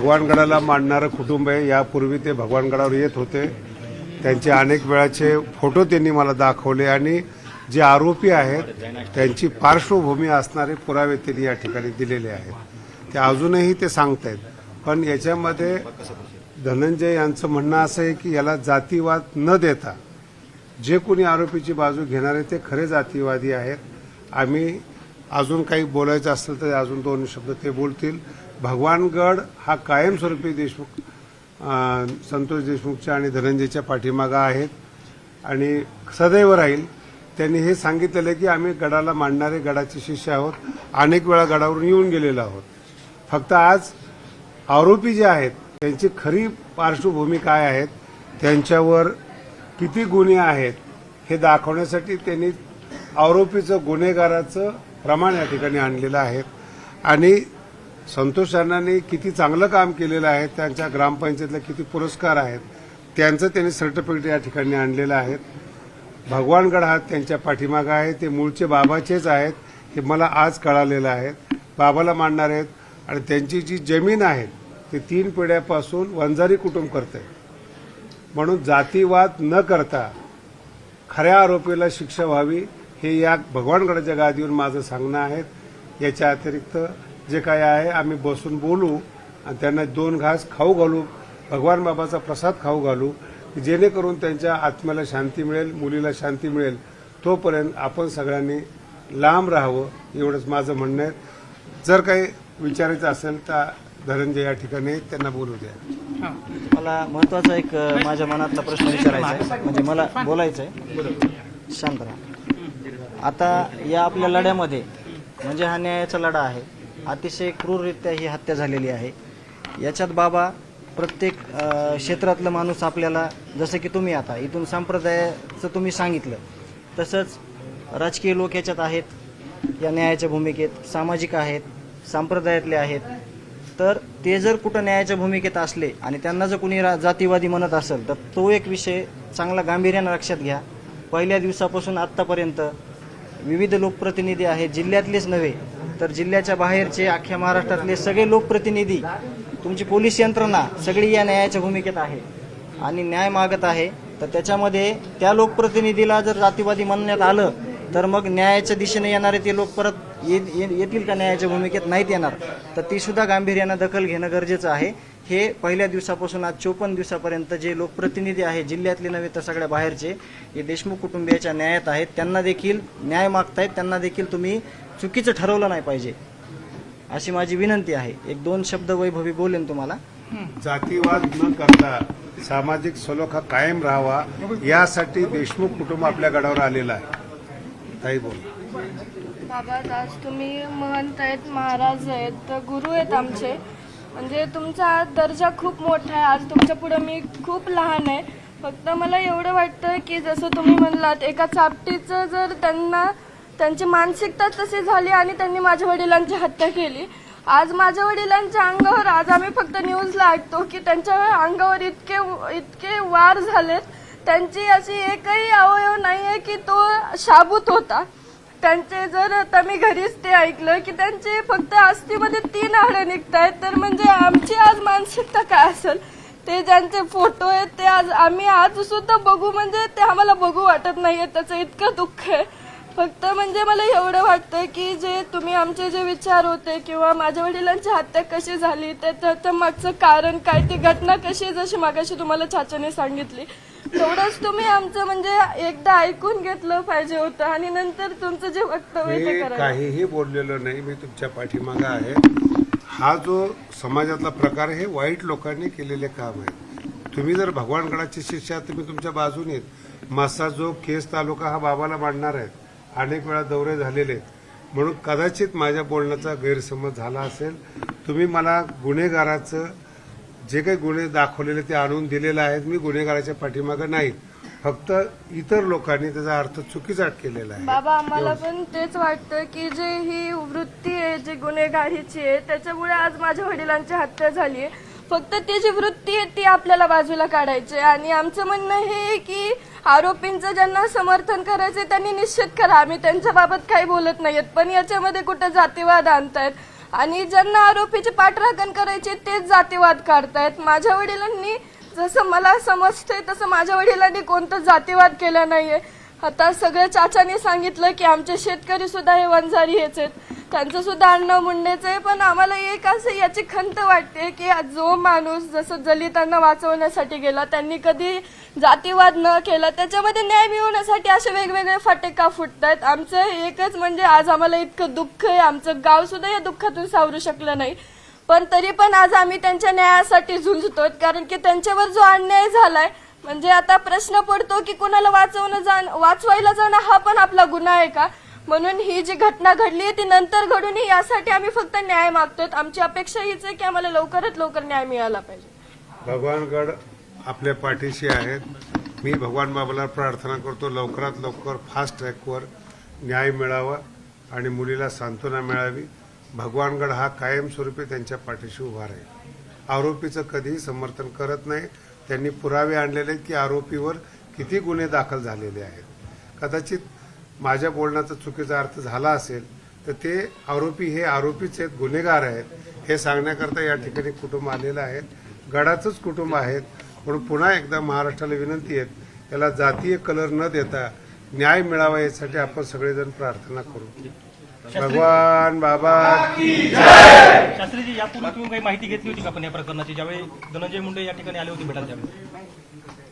भगवानगडाला मानणारं कुटुंब आहे। यापूर्वी ते भगवानगडावर येत होते, त्यांचे अनेक वेळाचे फोटो त्यांनी मला दाखवले आणि जे आरोपी आहेत त्यांची पार्श्वभूमी असणारे पुरावे त्यांनी या ठिकाणी दिलेले आहेत। ते अजूनही ते सांगतायत, पण याच्यामध्ये धनंजय यांचं म्हणणं असं आहे की याला जातीवाद न देता जे कोणी आरोपीची बाजू घेणारे ते खरे जातीवादी आहेत। आम्ही अजून काही बोलायचं असेल तर अजून दोन शब्द ते बोलतील। भगवानगड हा कायमस्वरूपी संतोष देशमुखच्या आणि धनंजयच्या पाठीमागे आहेत आणि सदैव राहील। त्यांनी हे सांगितलेलं की आम्ही गडाला मानणारे गडाचे शिष्य आहोत, अनेक वेळा गडावरून येऊन गेलेलो आहोत। फक्त आज आरोपी जे आहेत त्यांची खरी पार्श्वभूमी काय आहेत, त्यांच्यावर किती गुन्हे आहेत हे दाखवण्यासाठी त्यांनी आरोपीचं गुन्हेगाराचं प्रमाण या ठिकाणी आणलेलं आहे आणि संतोष अण्णांनी किती चांगलं काम केलेलं आहे, त्यांच्या ग्रामपंचायतीला किती पुरस्कार आहेत त्यांचं त्यांनी सर्टिफिकेट या ठिकाणी आणलेलं आहे। भगवानगड हा त्यांच्या पाठीमागे आहे, ते मूळचे बाबाचेच आहेत हे मला आज कळालेलं आहे। बाबाला मानणार आहेत आणि त्यांची जी जमीन आहे ते 3 पिढ्यापासून वंजारी कुटुंब करते। म्हणून जातीवाद न करता खऱ्या आरोपीला शिक्षा व्हावी हे या भगवानगडाच्या गादीवर माझं सांगणं आहे। याच्या अतिरिक्त जे काय आहे आम्ही बसून बोलू आणि त्यांना 2 घास खाऊ घालू, भगवान बाबाचा प्रसाद खाऊ घालू, जेणेकरून त्यांच्या आत्म्याला शांती मिळेल, मुलीला शांती मिळेल। तोपर्यंत आपण सगळ्यांनी लांब राहावं एवढंच माझं म्हणणं आहे। जर काही विचारायचं असेल तर धनंजय या ठिकाणी त्यांना बोलू द्या। मला महत्त्वाचा एक माझ्या मनातला प्रश्न विचारायचा आहे, म्हणजे मला बोलायचं आहे। शांत राहा। आता या आपल्या लढ्यामध्ये म्हणजे हा न्यायाचा लढा आहे, अतिशय क्रूररित्या ही हत्या झालेली आहे। याच्यात बाबा प्रत्येक क्षेत्रातलं माणूस आपल्याला, जसं की तुम्ही आता इथून संप्रदायाचं तुम्ही सांगितलं, तसंच राजकीय लोक याच्यात आहेत या न्यायाच्या भूमिकेत, सामाजिक आहेत, संप्रदायातले आहेत। तर ते जर कुठं न्यायाच्या भूमिकेत असले आणि त्यांना जर कुणी जातीवादी म्हणत असेल तर तो एक विषय चांगला गांभीर्यानं लक्षात घ्या। पहिल्या दिवसापासून आत्तापर्यंत विविध लोकप्रतिनिधी आहेत, जिल्ह्यातलेच नव्हे तर जिल्ह्याच्या बाहेरचे अख्ख्या महाराष्ट्रातले सगळे लोकप्रतिनिधी, तुमची पोलीस यंत्रणा सगळी या न्यायाच्या भूमिकेत आहे आणि न्याय मागत आहे। तर त्याच्यामध्ये त्या लोकप्रतिनिधीला जर जातीवादी म्हणण्यात आलं तर मग न्यायाच्या दिशेने येणारे ते लोक परत येतील का न्यायाच्या भूमिकेत? नाहीत येणार। तर ती सुद्धा गांभीर्यानं दखल घेणं गरजेचं आहे। हे पहिल्या दिवसापासून आज 54 दिवसापर्यंत जे लोकप्रतिनिधी आहेत, जिल्ह्यातले नव्हे तर सगळ्या बाहेरचे, हे देशमुख कुटुंबियाच्या न्यायात आहेत, त्यांना देखील न्याय मागतायत, त्यांना देखील तुम्ही चुकीचं ठरवलं नाही पाहिजे अशी माझी विनंती आहे। 1-2 शब्द वैभवी बोलेन तुम्हाला। जातीवाद न करता सामाजिक सलोखा कायम राहावा यासाठी देशमुख कुटुंब आपल्या गडावर आलेलं आहे। ताई बोल। बाबा, आज तुम्ही महंत आहेत, महाराज आहेत, गुरु आहेत आमचे, म्हणजे तुमचा दर्जा खूप मोठा आहे। आज तुमच्या पुढे मी खूप लहान आहे। फक्त मला एवढं वाटतं की जसं तुम्ही म्हणलात, एका चापटीचं जर त्यांची मानसिकता तशी झाली आणि त्यांनी माझ्या वडिलांची हत्या केली। आज माझ्या वडिलांच्या अंगावर, आज आम्ही फक्त न्यूजला ऐकतो की त्यांच्या अंगावर इतके वार झालेत, त्यांची अशी एकही अवयव नाही आहे की तो शाबूत होता। त्यांचे जर आता मी घरीच ते ऐकलं की त्यांचे फक्त अस्थिमध्ये 3 हाडं निघतायत, तर म्हणजे आमची आज मानसिकता काय असेल? ते ज्यांचे फोटो आहेत ते आम्ही आज सुद्धा बघू म्हणजे ते आम्हाला बघू वाटत नाहीये, त्याचं इतकं दुःख आहे। फक्त म्हणजे मला एवढं वाटतं की जे तुम्ही आमचे जे विचार होते किंवा माझ्या वडिलांची हत्या कशी झाली त्याचं मागचं कारण काय, ती घटना कशी, जशी मागाशी तुम्हाला चाचाने सांगितली, तेवढंच तुम्ही आमचं म्हणजे एकदा ऐकून घेतलं पाहिजे होतं आणि नंतर तुमचं जे वक्तव्य ते करायचं। काहीही बोललेलं नाही, मी तुमच्या पाठीमागे आहे। हा जो समाजातला प्रकार हे वाईट लोकांनी केलेले काम आहे। तुम्ही जर भगवानगडाचे शिष्य आहात, तुम्ही तुमच्या बाजूने आहेत। मासा जो केस तालुका हा बाबाला मांडणार आहेत, अनेक वेळा दौरे झालेले आहेत, म्हणून कदाचित माझ्या बोलण्याचा गैरसमज झाला असेल। तुम्ही मला गुन्हेगाराचं जे काही गुन्हे दाखवलेले ते आणून दिलेले आहेत, मी गुन्हेगाराच्या पाठीमागे नाही, फक्त इतर लोकांनी त्याचा अर्थ चुकीचा केलेला आहे। बाबा, आम्हाला पण तेच वाटतं की जे ही वृत्ती आहे जी गुन्हेगारीची आहे त्याच्यामुळे आज माझ्या वडिलांची हत्या झाली आहे। फक्त ती जी वृत्ती आहे ती आपल्याला बाजूला काढायची आणि आमचं म्हणणं हे की आरोपींचं ज्यांना समर्थन करायचं त्यांनी निश्चित करा, आम्ही त्यांच्या बाबत काही बोलत नाहीत, पण याच्यामध्ये कुठं जातीवाद आणतायत आणि ज्यांना आरोपीची पाठराखण करायची तेच जातीवाद काढतायत. माझ्या वडिलांनी जसं मला समजतंय तसं माझ्या वडिलांनी कोणतं जातीवाद केला नाहीये. आता सगळ्या चाचांनी सांगितलं की आमचे शेतकरी सुद्धा हे वंजारी हेच आहेत, त्यांचं सुद्धा अन्न मुंडेच आहे. पण आम्हाला एक असं याची खंत वाटते की जो माणूस जसं दलितांना वाचवण्यासाठी गेला, त्यांनी कधी जातीवाद न केला, त्याच्यामध्ये न्याय मिळवण्यासाठी असे वेगवेगळे फाटे का फुटतायत. आमचं एकच म्हणजे आज आम्हाला इतकं दुःख आहे, आमचं गाव सुद्धा या दुःखातून सावरू शकलं नाही. पण तरी पण आज आम्ही त्यांच्या न्यायासाठी झुंजतो, कारण की त्यांच्यावर जो अन्याय झालाय, म्हणजे आता प्रश्न पडतो की कुणाला वाचवायला जाणं हा पण आपला गुन्हा आहे का. म्हणून ही जी घटना घडली ती नंतर घडून यासाठी आम्ही फक्त न्याय मागतोय. आमची अपेक्षा हीच आहे की आम्हाला लवकरात लवकर न्याय मिळाला पाहिजे. भगवानगड आपल्या पाठीशी आहेत. मी भगवान बाबाला प्रार्थना करतो लवकरात लवकर फास्ट ट्रॅकवर न्याय मिळावा आणि मुलीला सांत्वना मिळावी. भगवानगड हा कायमस्वरूपी त्यांच्या पाठीशी उभा राहील. आरोपीचं कधीही समर्थन करत नाही. त्यांनी पुरावे आणलेले की आरोपीवर किती गुन्हे दाखल झालेले आहेत. कदाचित माझ्या बोलण्याचा चुकीचा अर्थ झाला असेल तर ते आरोपी हे आरोपीच आहेत, गुन्हेगार आहेत हे सांगण्याकरता या ठिकाणी कुटुंब आलेलं आहे. गडाचंच कुटुंब आहेत. म्हणून पुन्हा एकदा महाराष्ट्राला विनंती आहे, त्याला जातीय कलर न देता न्याय मिळावा यासाठी आपण सगळेजण प्रार्थना करू. भगवान बाबा की शास्त्रीजी, यापूर्वी तुम्ही काही माहिती घेतली होती का पण या प्रकरणाची, ज्यावेळी धनंजय मुंडे या ठिकाणी आले होते भेटायला त्यावेळी?